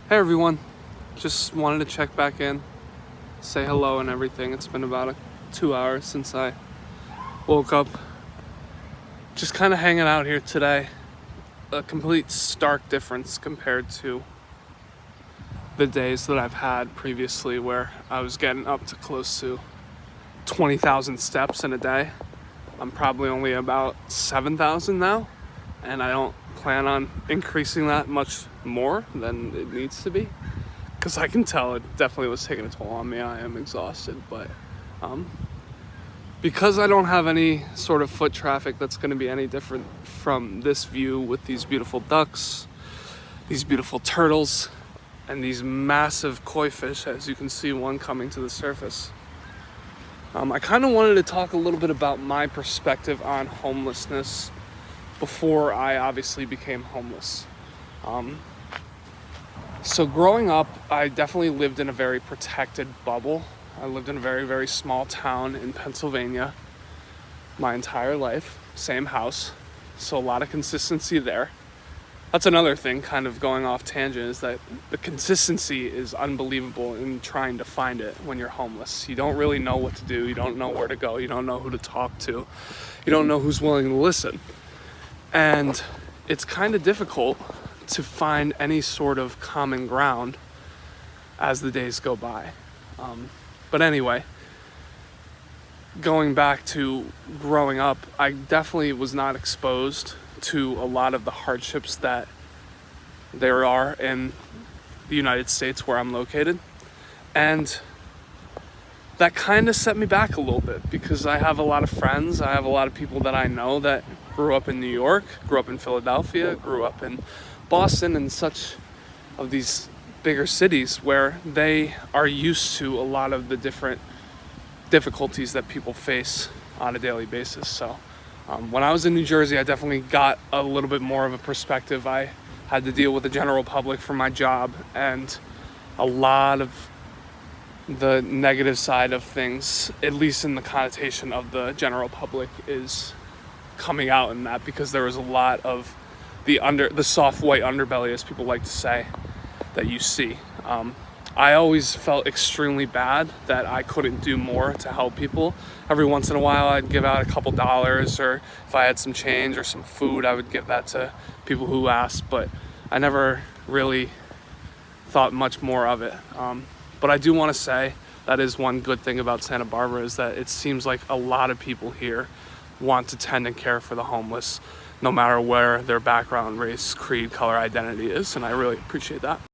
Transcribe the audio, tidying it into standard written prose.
Hey everyone, just wanted to check back in, say hello and everything. It's been about 2 hours since I woke up. Just kind of hanging out here today. A complete stark difference compared to the days that I've had previously where I was getting up to close to 20,000 steps in a day. I'm probably only about 7,000 now, and I don't plan on increasing that much more than it needs to be, because I can tell it definitely was taking a toll on me. I am exhausted, but because I don't have any sort of foot traffic that's going to be any different from this view with these beautiful ducks, these beautiful turtles, and these massive koi fish, as you can see one coming to the surface. I kind of wanted to talk a little bit about my perspective on homelessness before I obviously became homeless. So growing up, I definitely lived in a very protected bubble. I lived in a very, very small town in Pennsylvania my entire life, same house, so a lot of consistency there. That's another thing, kind of going off tangent, is that the consistency is unbelievable in trying to find it when you're homeless. You don't really know what to do, you don't know where to go, you don't know who to talk to, you don't know who's willing to listen. And it's kind of difficult to find any sort of common ground as the days go by. But anyway, going back to growing up, I definitely was not exposed to a lot of the hardships that there are in the United States where I'm located. And that kind of set me back a little bit, because I have a lot of friends, I have a lot of people that I know that grew up in New York, grew up in Philadelphia, grew up in Boston, and such of these bigger cities where they are used to a lot of the different difficulties that people face on a daily basis. So when I was in New Jersey, I definitely got a little bit more of a perspective. I had to deal with the general public for my job, and a lot of the negative side of things, at least in the connotation of the general public, is coming out in that, because there was a lot of the soft white underbelly, as people like to say, that you see. I always felt extremely bad that I couldn't do more to help people. Every once in a while I'd give out a couple dollars, or if I had some change or some food, I would give that to people who asked, but I never really thought much more of it. But I do want to say that is one good thing about Santa Barbara, is that it seems like a lot of people here want to tend and care for the homeless, no matter where their background, race, creed, color, identity is, and I really appreciate that.